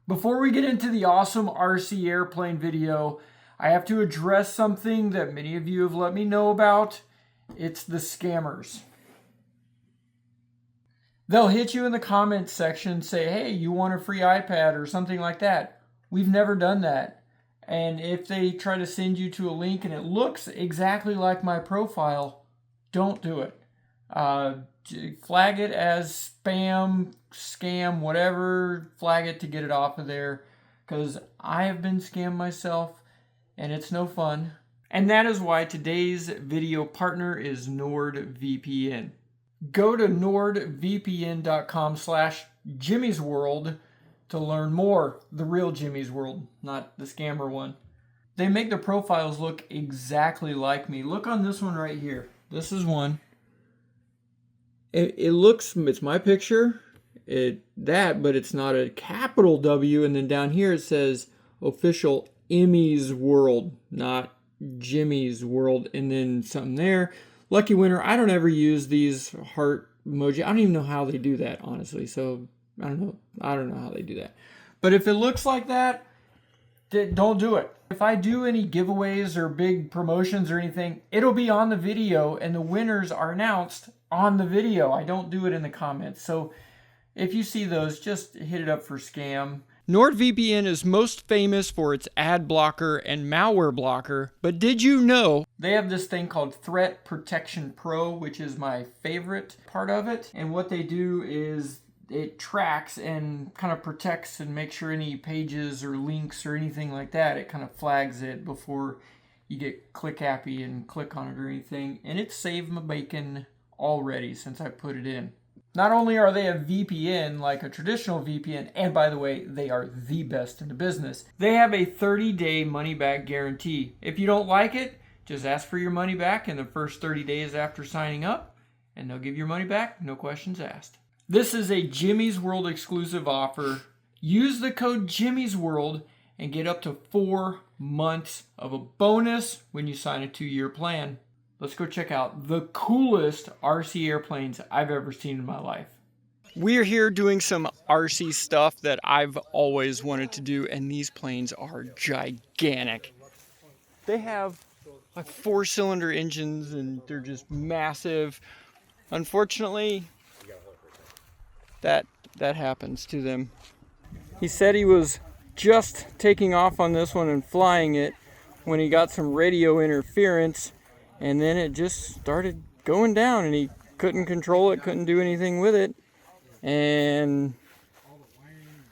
Before we get into the awesome RC airplane video, I have to address something that many of you have let me know about. It's the scammers. They'll hit you in the comments section, say, hey, you want a free iPad or something like that. We've never done that. And if they try to send you to a link and it looks exactly like my profile, don't do it. Flag it as spam, scam, whatever. Flag it to get it off of there, because I have been scammed myself and it's no fun. And that is why today's video partner is NordVPN. Go to nordvpn.com/Jimmy's World to learn more. The real Jimmy's World, not the scammer one. They make the profiles look exactly like me. Look on this one right here. This is one. It looks, it's my picture, but it's not a capital W. And then down here it says official Emmy's World, not Jimmy's World. And then something there. Lucky winner. I don't ever use these heart emoji. I don't even know how they do that, honestly. So I don't know how they do that. But if it looks like that, don't do it. If I do any giveaways or big promotions or anything, it'll be on the video and the winners are announced on the video. I don't do it in the comments. So if you see those, just hit it up for scam. NordVPN is most famous for its ad blocker and malware blocker, but did you know they have this thing called Threat Protection Pro, which is my favorite part of it. And what they do is it tracks and kind of protects and makes sure any pages or links or anything like that, it kind of flags it before you get click happy and click on it or anything. And it saved my bacon already since I put it in. Not only are they a VPN like a traditional VPN, and by the way, they are the best in the business, they have a 30-day money-back guarantee. If you don't like it, just ask for your money back in the first 30 days after signing up, and they'll give your money back, no questions asked. This is a Jimmy's World exclusive offer. Use the code Jimmy's World and get up to 4 months of a bonus when you sign a 2-year plan. Let's go check out the coolest RC airplanes I've ever seen in my life. We're here doing some RC stuff that I've always wanted to do, and these planes are gigantic. They have like 4-cylinder engines and they're just massive. Unfortunately, that happens to them. He said he was just taking off on this one and flying it when he got some radio interference, and then it just started going down and he couldn't control it, couldn't do anything with it, and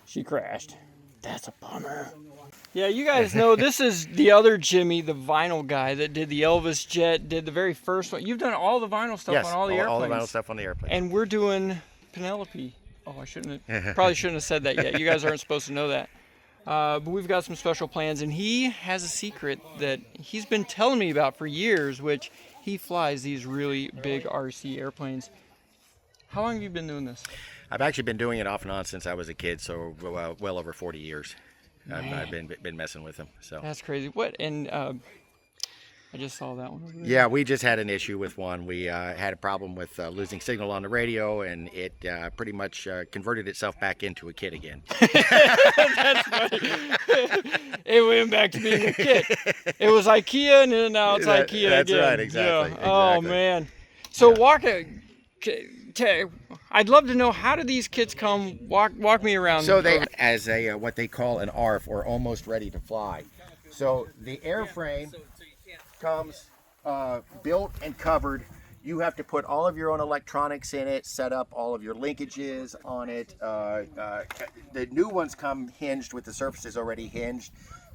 she crashed. That's a bummer. Yeah, you guys know this is the other Jimmy, the vinyl guy that did the Elvis jet, did the very first one. You've done all the vinyl stuff on all the airplanes. All the vinyl stuff on the airplane. And we're doing Penelope. Oh, I probably shouldn't have said that yet. You guys aren't supposed to know that. But we've got some special plans, and he has a secret that he's been telling me about for years, which he flies these really big RC airplanes. How long have you been doing this? I've actually been doing it off and on since I was a kid, so well over 40 years. I've been messing with them. So that's crazy. What? And I just saw that one over there. Yeah, we just had an issue with one. We had a problem with losing signal on the radio, and it pretty much converted itself back into a kit again. That's funny. It went back to being a kit. It was IKEA, and now it's IKEA that's again. Right, exactly. Yeah. Oh, exactly. man. So I'd love to know, how do these kits come? Walk me around. So they as a what they call an ARF, or almost ready to fly. So the airframe comes built and covered. You have to put all of your own electronics in it, set up all of your linkages on it. The new ones come hinged with the surfaces already hinged.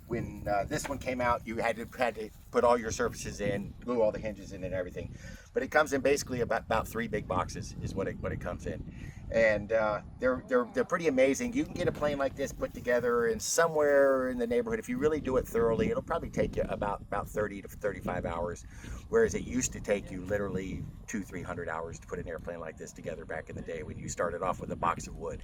When this one came out, you had to put all your surfaces in, glue all the hinges in and everything. But it comes in basically about 3 big boxes is what it comes in. And they're pretty amazing. You can get a plane like this put together in somewhere in the neighborhood. If you really do it thoroughly, it'll probably take you about 30 to 35 hours, whereas it used to take you literally 200-300 hours to put an airplane like this together back in the day when you started off with a box of wood.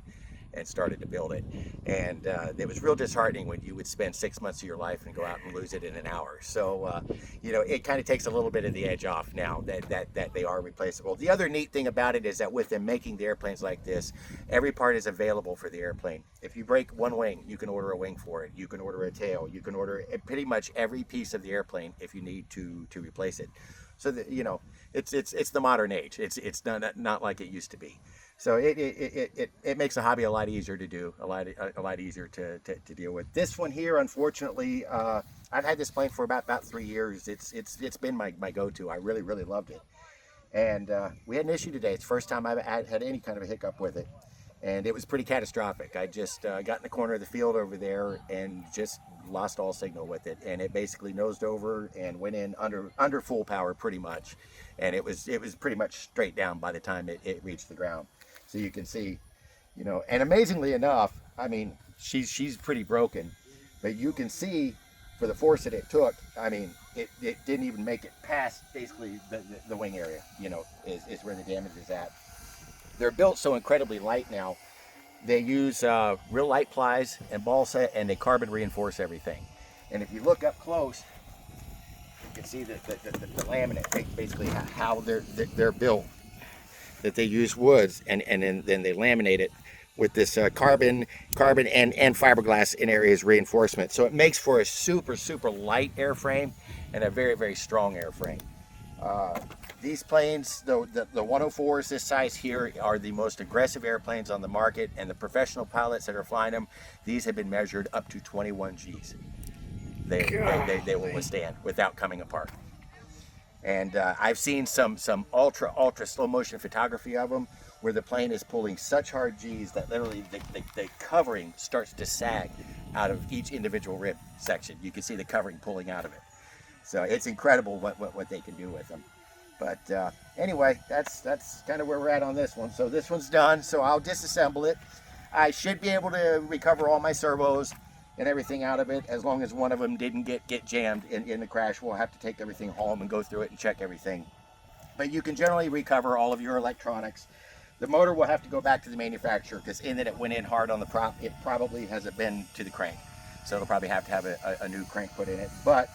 and started to build it. And it was real disheartening when you would spend 6 months of your life and go out and lose it in an hour. So, you know, it kind of takes a little bit of the edge off now that they are replaceable. The other neat thing about it is that with them making the airplanes like this, every part is available for the airplane. If you break one wing, you can order a wing for it. You can order a tail. You can order pretty much every piece of the airplane if you need to replace it. So that, you know, it's the modern age. It's not like it used to be. So it makes the hobby a lot easier to do, a lot easier to deal with. This one here, unfortunately, I've had this plane for about 3 years. It's been my go-to. I really loved it. And we had an issue today. It's the first time I've had any kind of a hiccup with it. And it was pretty catastrophic. I just got in the corner of the field over there and just lost all signal with it. And it basically nosed over and went in under full power pretty much. And it was pretty much straight down by the time it reached the ground. So you can see, you know, and amazingly enough, I mean, she's pretty broken, but you can see for the force that it took, I mean, it didn't even make it past basically the wing area, you know, is where the damage is at. They're built so incredibly light now. They use real light plies and balsa, and they carbon reinforce everything. And if you look up close, you can see the laminate, basically how they're built. That they use woods and then they laminate it with this carbon and fiberglass in areas reinforcement. So it makes for a super light airframe and a very strong airframe. These planes, the 104s this size here, are the most aggressive airplanes on the market, and the professional pilots that are flying them, these have been measured up to 21 Gs. They will withstand without coming apart. And I've seen some ultra slow motion photography of them where the plane is pulling such hard G's that literally the covering starts to sag out of each individual rib section. You can see the covering pulling out of it. So it's incredible what they can do with them. But anyway, that's kind of where we're at on this one. So this one's done, so I'll disassemble it. I should be able to recover all my servos and everything out of it, as long as one of them didn't get jammed in the crash. We'll have to take everything home and go through it and check everything. But you can generally recover all of your electronics. The motor will have to go back to the manufacturer, because in that it went in hard on the prop, it probably hasn't been to the crank. So it'll probably have to have a new crank put in it. But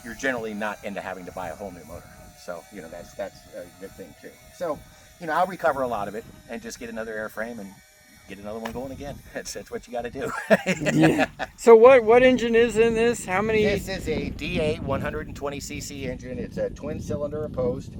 you're generally not into having to buy a whole new motor. So, you know, that's a good thing too. So, you know, I'll recover a lot of it and just get another airframe and get another one going again. That's what you got to do. Yeah. So what engine is in this? How many? This is a D8 120cc engine. It's a twin cylinder opposed.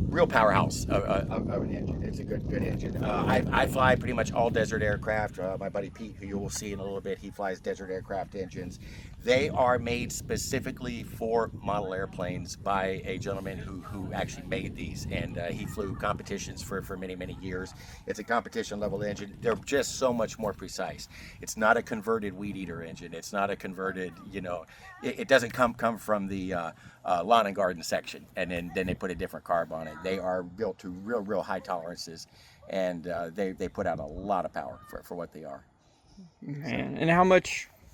Real powerhouse of an engine. It's a good engine. I fly pretty much all desert aircraft. My buddy Pete, who you will see in a little bit, he flies desert aircraft engines. They are made specifically for model airplanes by a gentleman who actually made these, and he flew competitions for many years. It's a competition level engine. They're just so much more precise. It's not a converted weed eater engine. It's not a converted, you know, it doesn't come from the lawn and garden section and then they put a different carb on it. They are built to real high tolerances, and they put out a lot of power for what they are. Man, and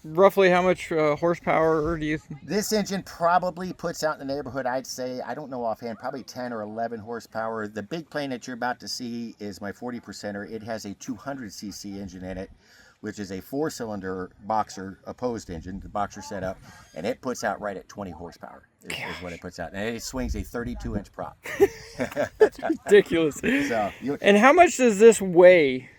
roughly how much horsepower do you think? This engine probably puts out in the neighborhood, I'd say, I don't know offhand, probably 10 or 11 horsepower. The big plane that you're about to see is my 40%er. It has a 200cc engine in it, which is a 4-cylinder boxer opposed engine, the boxer setup, and it puts out right at 20 horsepower is what it puts out. And it swings a 32-inch prop. That's ridiculous. So and how much does this weigh?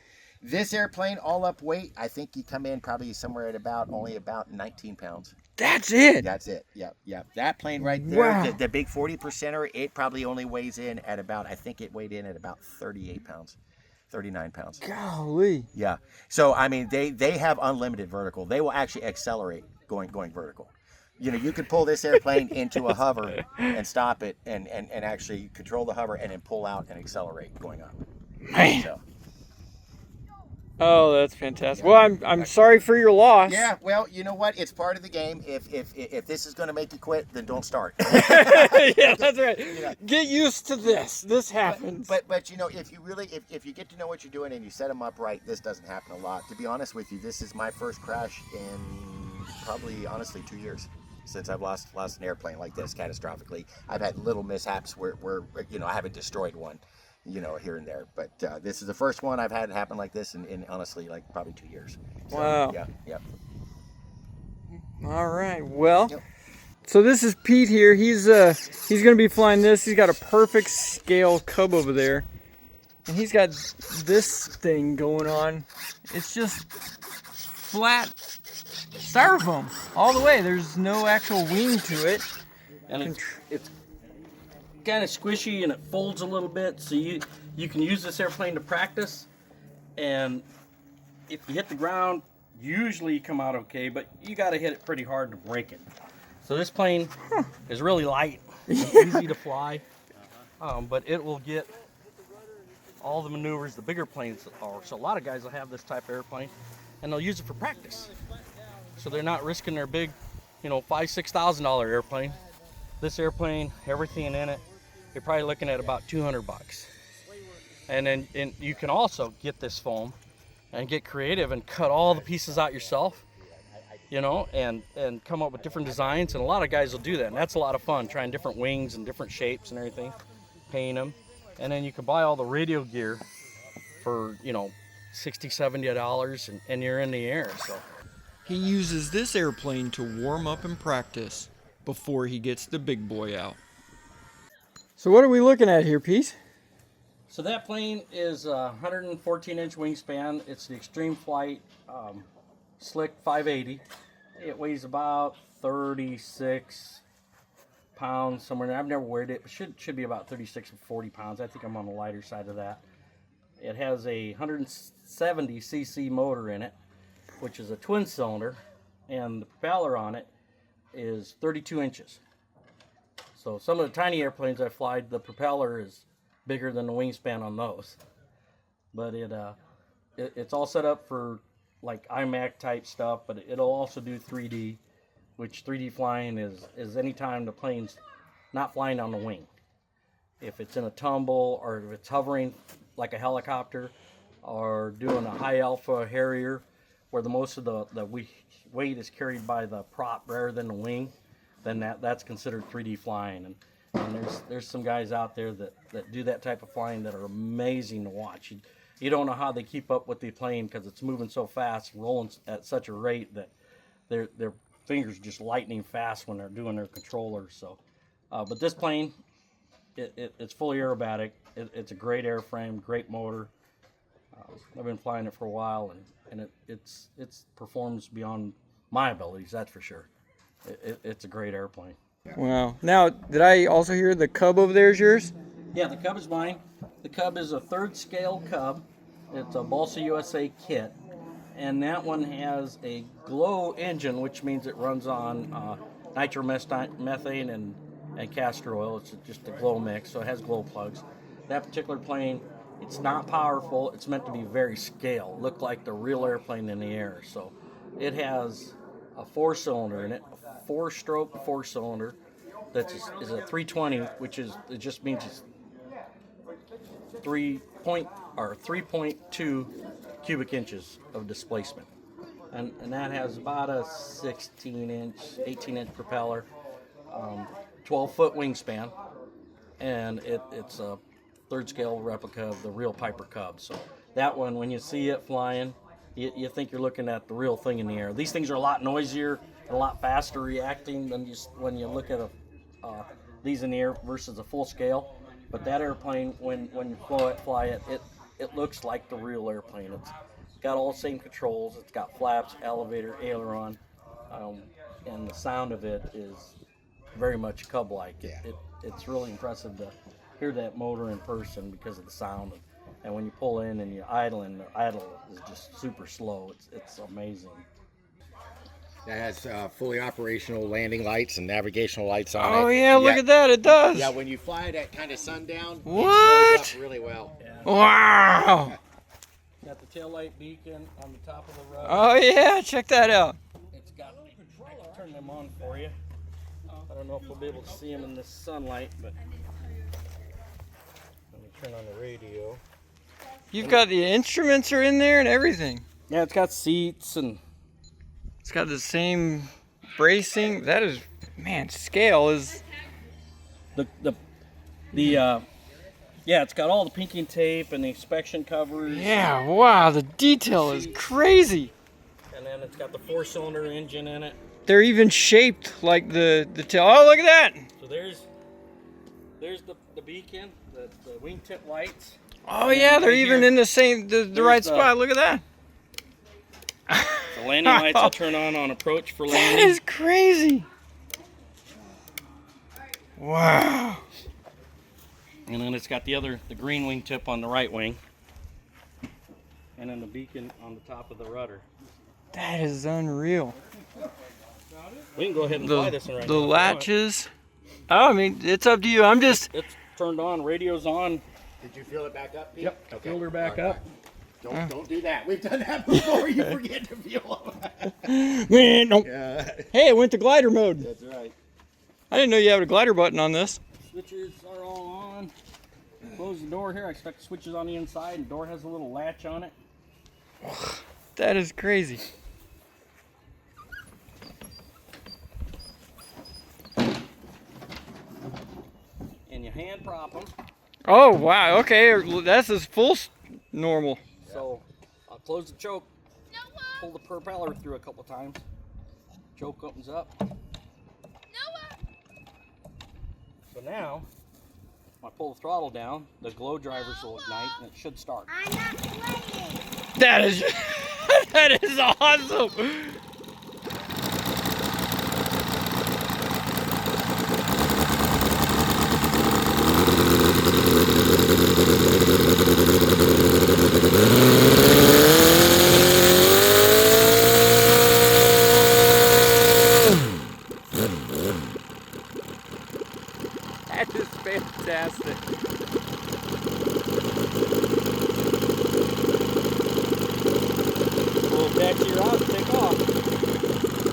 This airplane, all up weight, I think you come in probably somewhere at only about 19 pounds. That's it? That's it. Yep. That plane right there, wow. the big 40%er, it probably only weighs in at about, I think it weighed in at about 38 pounds. 39 pounds. Golly. Yeah. So, I mean, they have unlimited vertical. They will actually accelerate going vertical. You know, you could pull this airplane into a hover and stop it and actually control the hover and then pull out and accelerate going up. Man. So. Oh, that's fantastic. Yeah. Well, I'm sorry for your loss. Yeah, well, you know what? It's part of the game. If this is going to make you quit, then don't start. Yeah, that's right. You know, get used to this. This happens. But you know, if you get to know what you're doing and you set them up right, this doesn't happen a lot. To be honest with you, this is my first crash in probably, honestly, 2 years since I've lost an airplane like this catastrophically. I've had little mishaps where you know, I haven't destroyed one. you know, here and there. But this is the first one I've had happen like this in honestly, like probably 2 years. So, wow. Yeah. Yep. All right. Well, Yep. so this is Pete here. He's going to be flying this. He's got a perfect scale cub over there. And he's got this thing going on. It's just flat styrofoam all the way. There's no actual wing to it. And it's kind of squishy and it folds a little bit, so you can use this airplane to practice. And if you hit the ground, usually you come out okay, but you got to hit it pretty hard to break it. So this plane is really light, and easy to fly, but it will get all the maneuvers the bigger planes are. So a lot of guys will have this type of airplane, and they'll use it for practice. So they're not risking their big, you know, $5,000-$6,000 airplane. This airplane, everything in it, you're probably looking at about $200. And you can also get this foam and get creative and cut all the pieces out yourself, you know, and come up with different designs. And a lot of guys will do that, and that's a lot of fun, trying different wings and different shapes and everything, paint them. And then you can buy all the radio gear for, you know, $60, $70, and you're in the air. So He uses this airplane to warm up and practice before he gets the big boy out. So what are we looking at here, Pete? So that plane is a 114-inch wingspan. It's the Extreme Flight Slick 580. It weighs about 36 pounds, somewhere there. I've never weighed it, but should be about 36 or 40 pounds. I think I'm on the lighter side of that. It has a 170cc motor in it, which is a twin cylinder, and the propeller on it is 32 inches. So some of the tiny airplanes I fly, the propeller is bigger than the wingspan on those. But it's all set up for like IMAC type stuff, but it'll also do 3D, which 3D flying is anytime the plane's not flying on the wing. If it's in a tumble, or if it's hovering like a helicopter, or doing a high alpha Harrier, where the most of the weight is carried by the prop rather than the wing, then that's considered 3D flying. And there's some guys out there that do that type of flying that are amazing to watch. You don't know how they keep up with the plane, because it's moving so fast, rolling at such a rate that their fingers just lightning fast when they're doing their controllers. So, but this plane, it's fully aerobatic. It's a great airframe, great motor. I've been flying it for a while, and it performs beyond my abilities, that's for sure. It's a great airplane. Wow. Now, did I also hear the Cub over there is yours? Yeah, the Cub is mine. The Cub is a 3rd scale Cub. It's a Balsa USA kit, and that one has a glow engine, which means it runs on nitromethane and castor oil. It's just a glow mix, so it has glow plugs. That particular plane, it's not powerful. It's meant to be very scale, look like the real airplane in the air. So it has a 4-cylinder in it, a 4-stroke 4-cylinder that is a 320, which it just means it's 3.2 cubic inches of displacement, and that has about a 16-inch, 18-inch propeller, 12-foot wingspan, and it's a 3rd scale replica of the real Piper Cub. So that one, when you see it flying, you think you're looking at the real thing in the air. These things are a lot noisier and a lot faster reacting than when you look at these in the air versus a full scale. But that airplane, when you fly it, it looks like the real airplane. It's got all the same controls. It's got flaps, elevator, aileron, and the sound of it is very much Cub-like. It's really impressive to hear that motor in person because of the sound. And when you pull in and you idle, and the idle is just super slow. It's amazing. That has fully operational landing lights and navigational lights on it. Oh yeah, look at that, it does. Yeah, when you fly it at kind of sundown, What? it shows up really well. Yeah. Wow. Got the taillight beacon on the top of the rug. Oh yeah, check that out. It's got, I can turn them on for you. I don't know if we'll be able to see them in this sunlight, but let me turn on the radio. You've got the instruments are in there and everything. Yeah, it's got seats, and It's got the same bracing. That is, man, scale is. the Yeah, it's got all the pinking tape and the inspection covers. Yeah, wow, the detail is crazy. And then it's got the 4-cylinder engine in it. They're even shaped like the tail. Oh, look at that! So there's the beacon, the wingtip lights. Oh yeah, they're right even here, in the right the- spot. Look at that. The landing lights will turn on approach for That landing. is crazy. Wow. And then it's got the green wingtip on the right wing. And then the beacon on the top of the rudder. That is unreal. We can go ahead and fly this one right now. The latches. Oh, I mean, it's up to you. I'm just. It's turned on, radio's on. Did you feel it back up, Pete? Yep, Okay. filled her back All right, up. all right. Don't do that. We've done that before. You forget to feel them. Yeah, Hey, it went to glider mode. that's right. I didn't know you had a glider button on this. Switches are all on. Close the door here. I expect the switches on the inside, and the door has a little latch on it. That is crazy. And you hand prop them. Oh wow. Okay, that's as normal. So I'll close the choke, pull the propeller through a couple times. Choke opens up. So now, when I pull the throttle down, the glow drivers will ignite and it should start. I'm not playing. That is that is awesome. That is fantastic. Pull the taxi out and take off.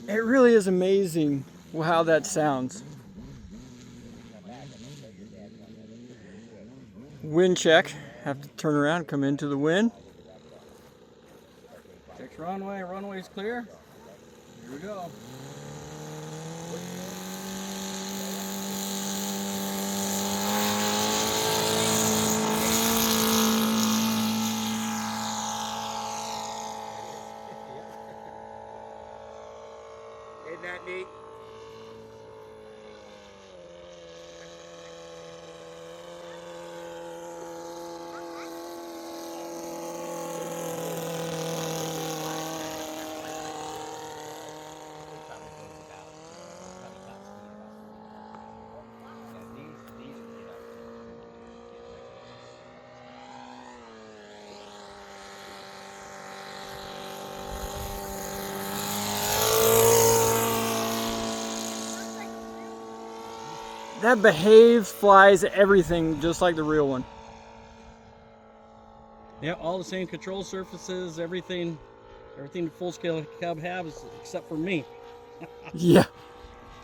It really is amazing how that sounds. Wind check. Have to turn around, come into the wind. Check runway, runway's clear. Here we go. Isn't that neat? That behaves, flies, everything just like the real one. Yeah, all the same control surfaces, everything the full-scale Cub has except for me. Yeah.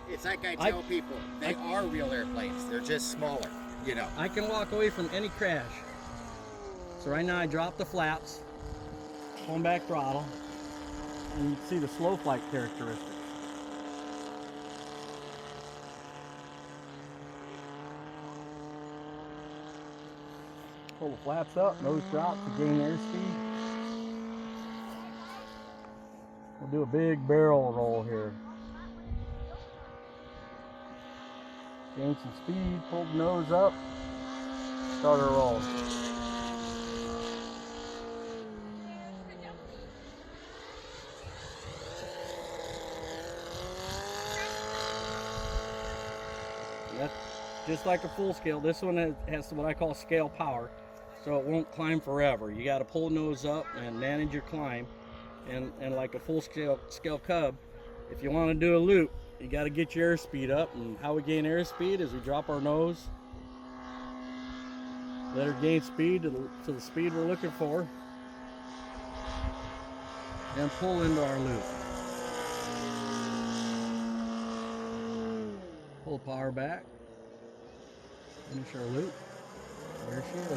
It's like I tell people, they are real airplanes. They're just smaller, you know. I can walk away from any crash. So right now I drop the flaps, pulling back throttle, and you can see the slow flight characteristics. Pull the flaps up, nose drop to gain airspeed. We'll do a big barrel roll here. Gain some speed, pull the nose up, start our roll. That's just like a full scale. This one has what I call scale power, so it won't climb forever. You got to pull the nose up and manage your climb. And like a full scale Cub, if you want to do a loop, you got to get your airspeed up. And how we gain airspeed is we drop our nose, let her gain speed to the speed we're looking for, and pull into our loop. Pull power back, finish our loop. There she is.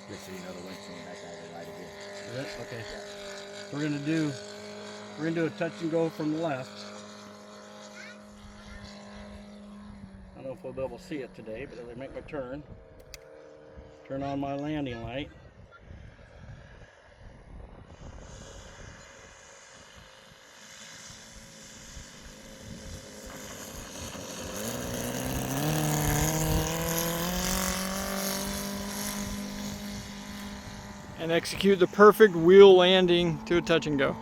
Just so you know, the wind's coming back out of the right again. Is it? Okay. Yeah. We're gonna do a touch and go from the left. I don't know if we'll be able to see it today, but as I make my turn on my landing light. And execute the perfect wheel landing to a touch and go.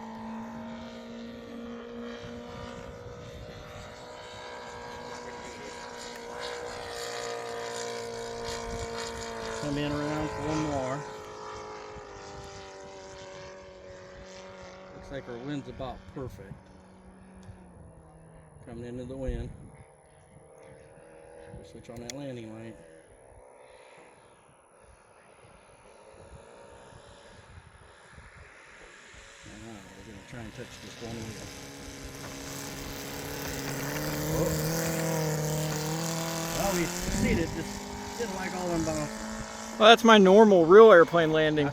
Come in around for one more. Looks like our wind's about perfect. Coming into the wind. We'll switch on that landing light. We're going to try and touch this one wheel. Well, we succeeded, just didn't like all them bounces. Well, that's my normal real airplane landing.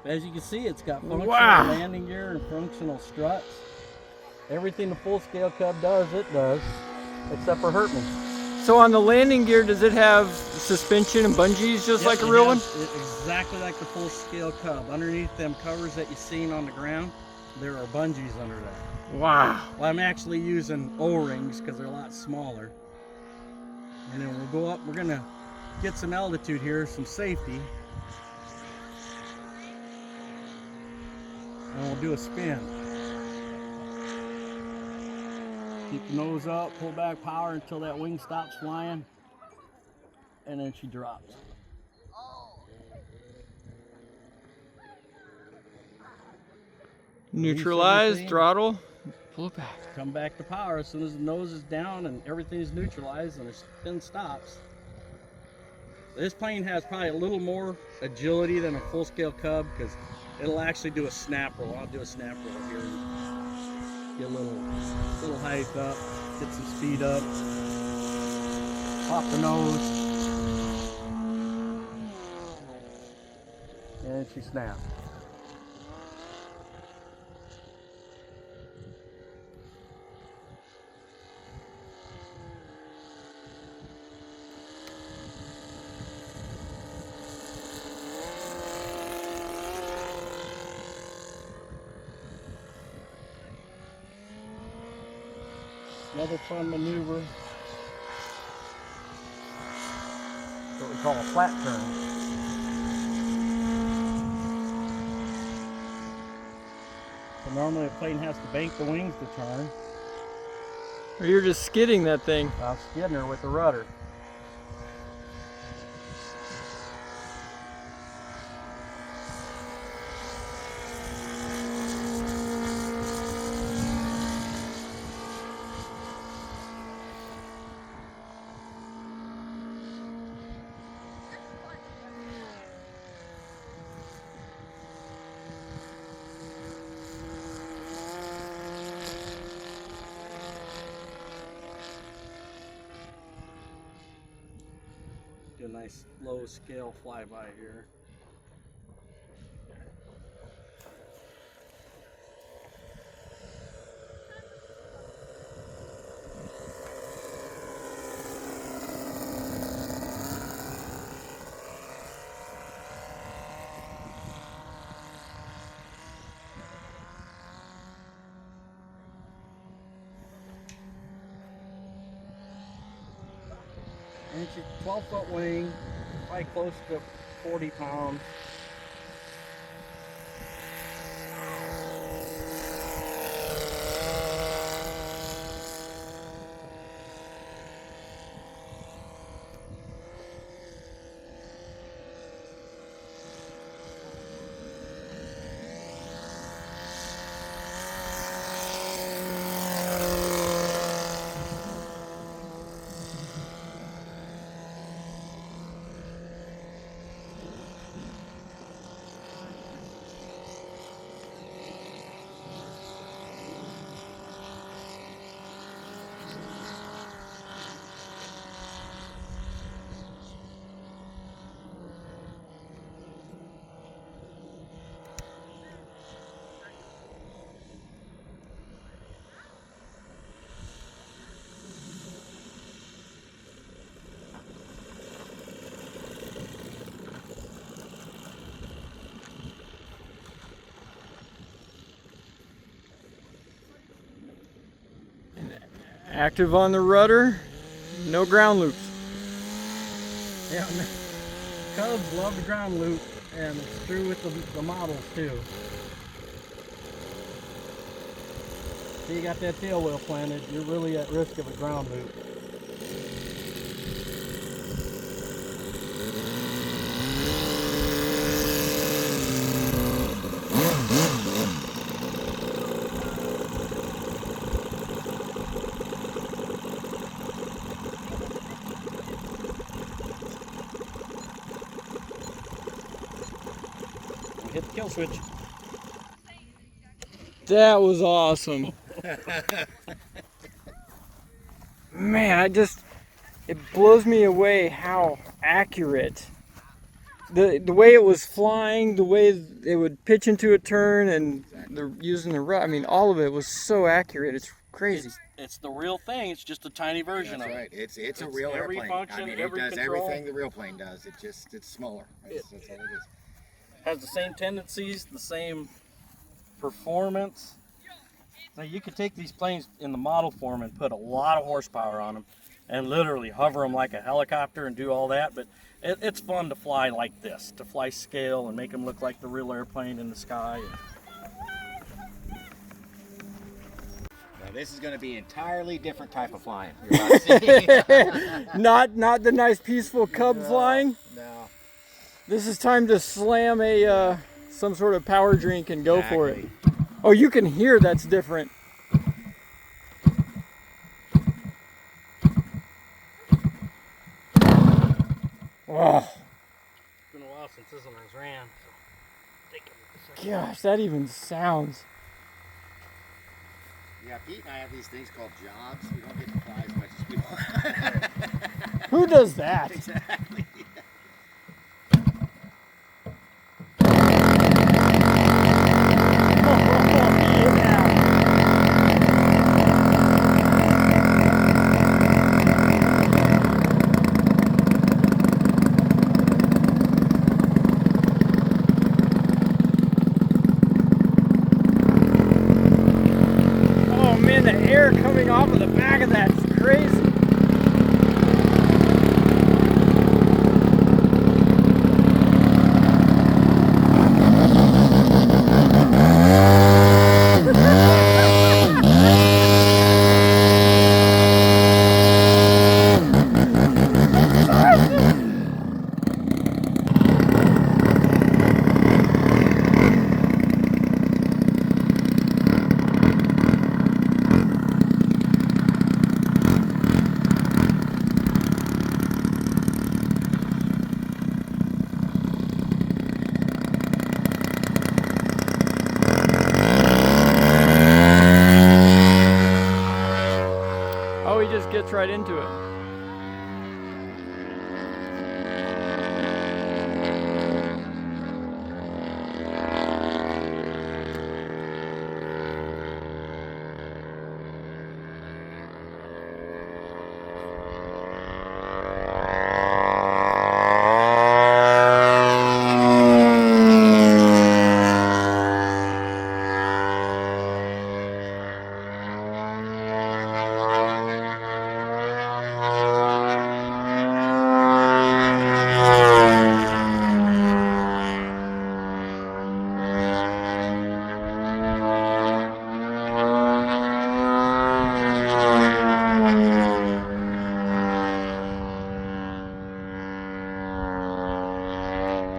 As you can see, it's got functional Wow. landing gear and functional struts. Everything the full-scale Cub does, it does, except for hurt me. So on the landing gear, does it have suspension and bungees just like a real one? Exactly like the full-scale Cub. Underneath them covers that you've seen on the ground, there are bungees under that. Wow. Well, I'm actually using O-rings because they're a lot smaller. And then we'll go up, we're gonna get some altitude here, some safety. And we'll do a spin. Keep the nose up, pull back power until that wing stops flying. And then she drops. Neutralize, throttle, pull it back. Come back to power as soon as the nose is down and everything's neutralized and the spin stops. This plane has probably a little more agility than a full-scale Cub because it'll actually do a snap roll. I'll do a snap roll here and get a little height up, get some speed up, pop the nose, and she snaps. Another fun maneuver, what we call a flat turn. So normally a plane has to bank the wings to turn. Or you're just skidding that thing. I'm skidding her with the rudder. Do a nice low scale flyby here. And she's 12-foot wing, probably close to 40 pounds. Active on the rudder, no ground loops. Yeah, Cubs love the ground loop, and it's true with the models too. So you got that tail wheel planted, you're really at risk of a ground loop. Hit the kill switch. That was awesome. Man, it blows me away how accurate. The way it was flying, the way it would pitch into a turn, and using the rut. I mean, all of it was so accurate. It's crazy. It's the real thing. It's just a tiny version of That's it. right. It's a real every airplane. function, I mean, every it does control. everything the real plane does. It's smaller. That's all it is. Has the same tendencies, the same performance. Now you could take these planes in the model form and put a lot of horsepower on them and literally hover them like a helicopter and do all that, but it's fun to fly like this, to fly scale and make them look like the real airplane in the sky. Now this is going to be an entirely different type of flying. You're about to see. Not the nice peaceful cub flying. No. This is time to slam a some sort of power drink and go for it. Oh, you can hear that's different. Oh. It's been a while since this one has ran. So Gosh, that even sounds. Yeah, Pete and I have these things called jobs. We don't get to fly as much as we want. Who does that? Exactly. Oh man, the air coming off of the back of that's crazy. Oh, he just gets right into it.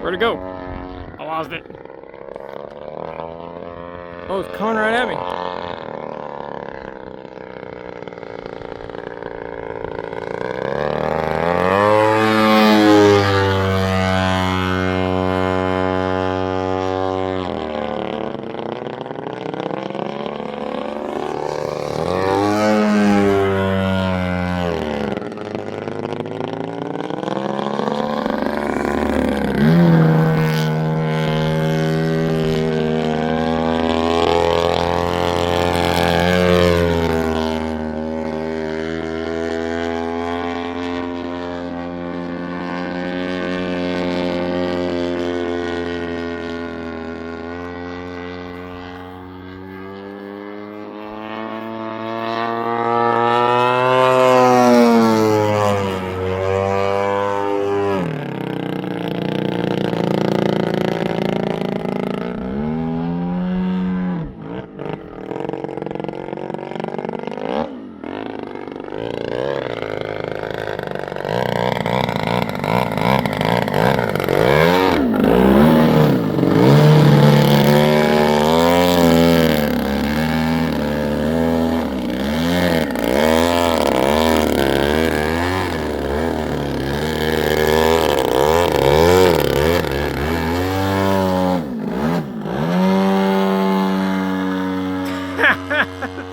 Where'd it go? I lost it. Oh, it's coming right at me.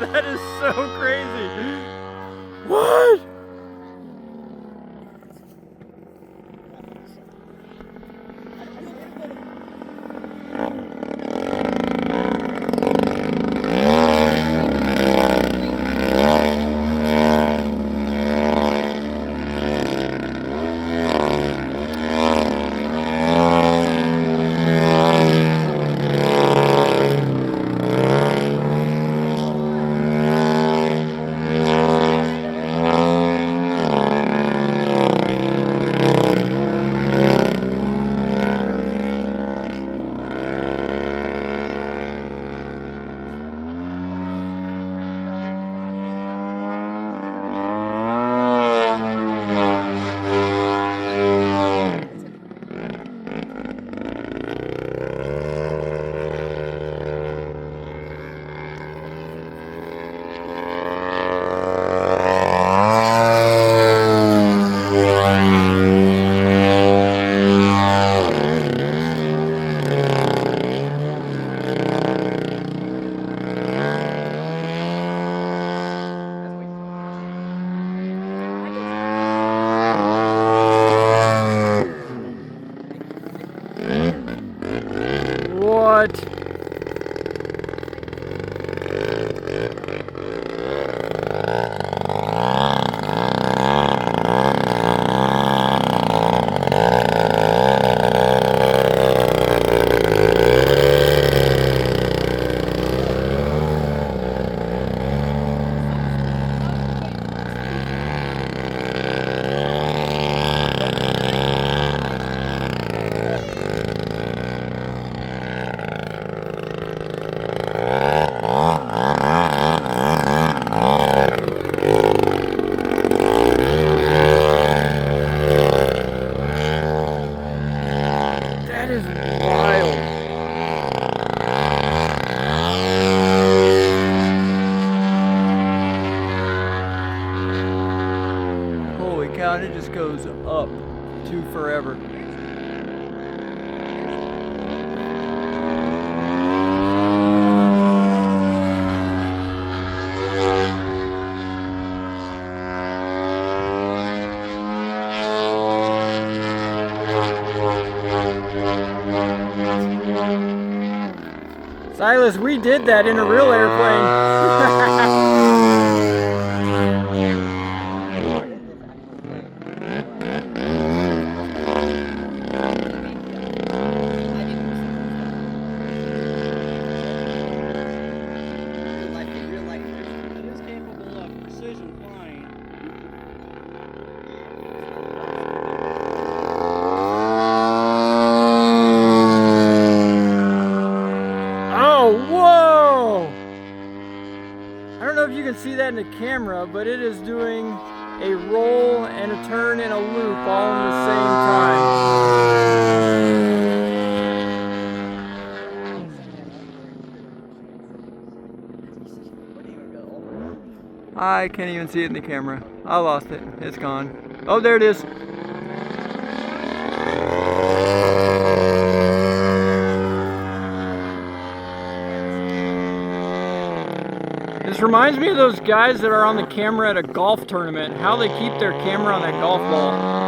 That is so crazy. What? What? That is wild. Holy cow, and it just goes up to forever. Silas, we did that in a real airplane. It is capable of precision flying. Oh, whoa! I don't know if you can see that in the camera, but it is doing a roll and a turn and a loop all in the same time. I can't even see it in the camera. I lost it. It's gone. Oh, there it is. This reminds me of those guys that are on the camera at a golf tournament, how they keep their camera on that golf ball.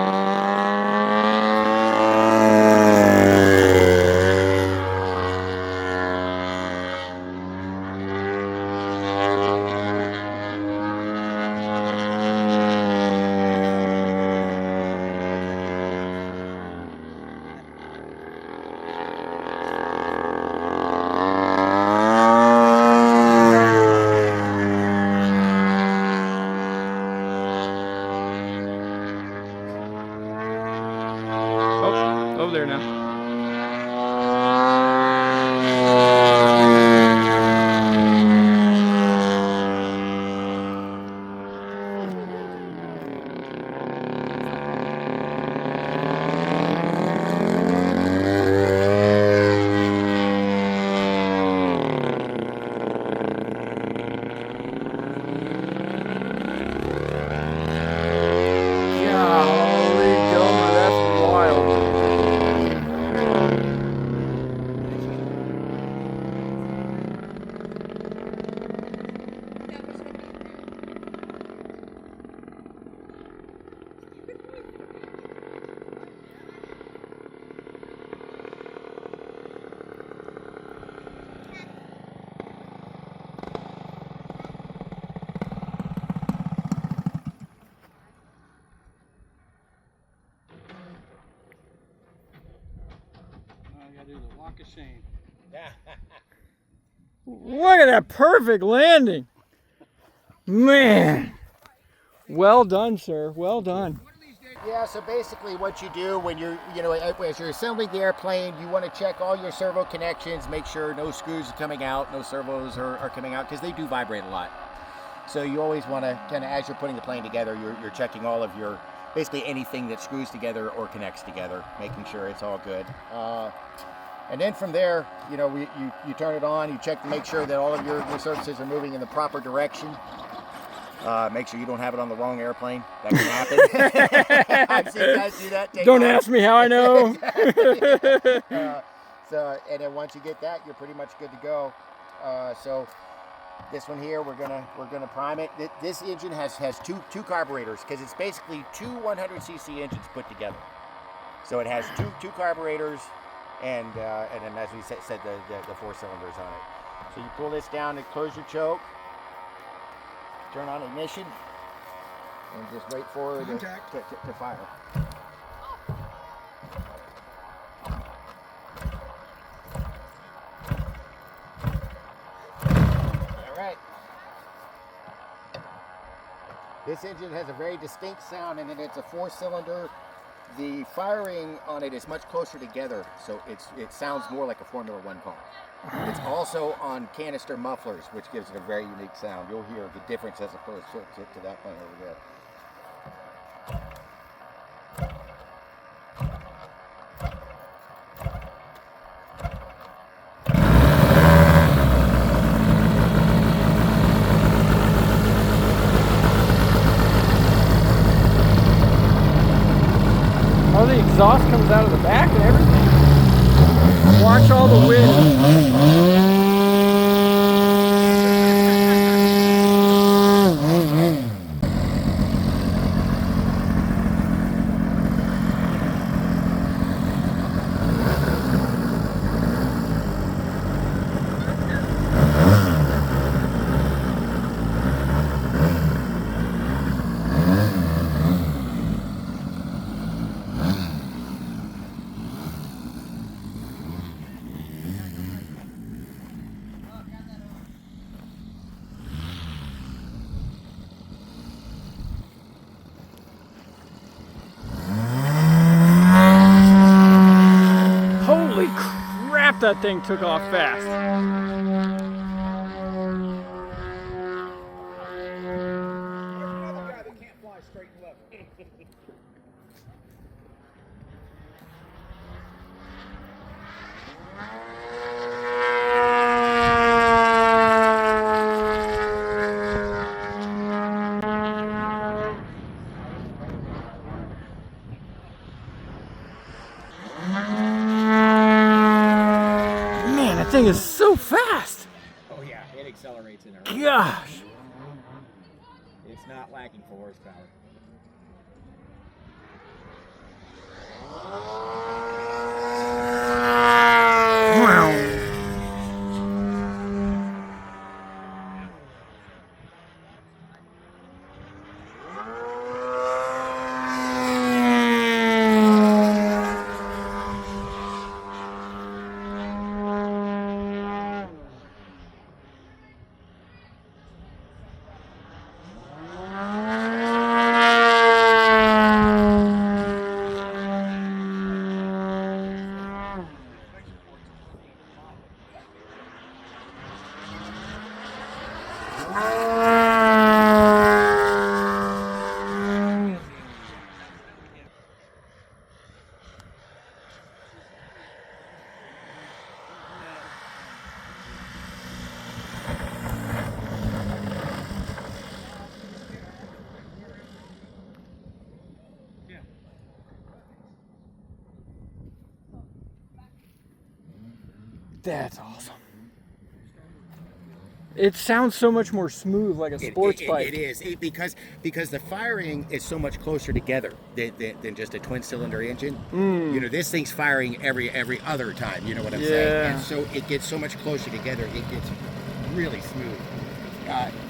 Look at that perfect landing. Man. Well done, sir. Well done. Yeah, so basically what you do when you're, as you're assembling the airplane, you want to check all your servo connections, make sure no screws are coming out, no servos are coming out, because they do vibrate a lot. So you always want to kind of, as you're putting the plane together, you're checking all of your, basically anything that screws together or connects together, making sure it's all good. And then from there, you turn it on, you check to make sure that all of your surfaces are moving in the proper direction. Make sure you don't have it on the wrong airplane. That can happen. I've seen guys do that. Don't ask me how I know. And then once you get that, you're pretty much good to go. So this one here, we're gonna prime it. This engine has two carburetors, because it's basically two 100cc engines put together. So it has two carburetors, and then as we said the 4 cylinders on it. So you pull this down and close your choke. Turn on ignition and just wait for it to fire. All right. This engine has a very distinct sound, and it's a 4-cylinder. The firing on it is much closer together, so it sounds more like a Formula One car. It's also on canister mufflers, which gives it a very unique sound. You'll hear the difference as opposed to that plane over there. Oh, the exhaust comes out of the back and everything. Watch all the wind. Holy crap, that thing took off fast. Man, that thing is so fast. Oh yeah, it accelerates in a Gosh. It's not lacking for horsepower. Wow. That's awesome. It sounds so much more smooth, like a sports bike. It is because the firing is so much closer together than just a twin-cylinder engine. This thing's firing every other time. You know what I'm saying? And so it gets so much closer together. It gets really smooth.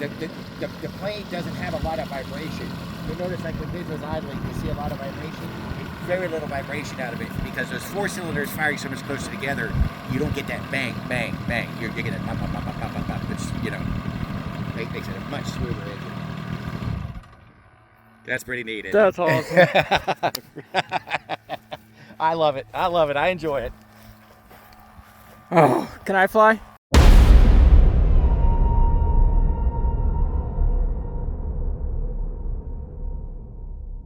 The plane doesn't have a lot of vibration. You'll notice, like when Biz was idling, you see a lot of vibration. very little vibration out of it because those 4 cylinders firing so much closer together, you don't get that bang, bang, bang. You're getting it pop, pop, pop, pop, pop, pop. It's, you know, makes it a much smoother engine. That's pretty neat. That's awesome. I love it. I love it. I enjoy it. Oh, can I fly?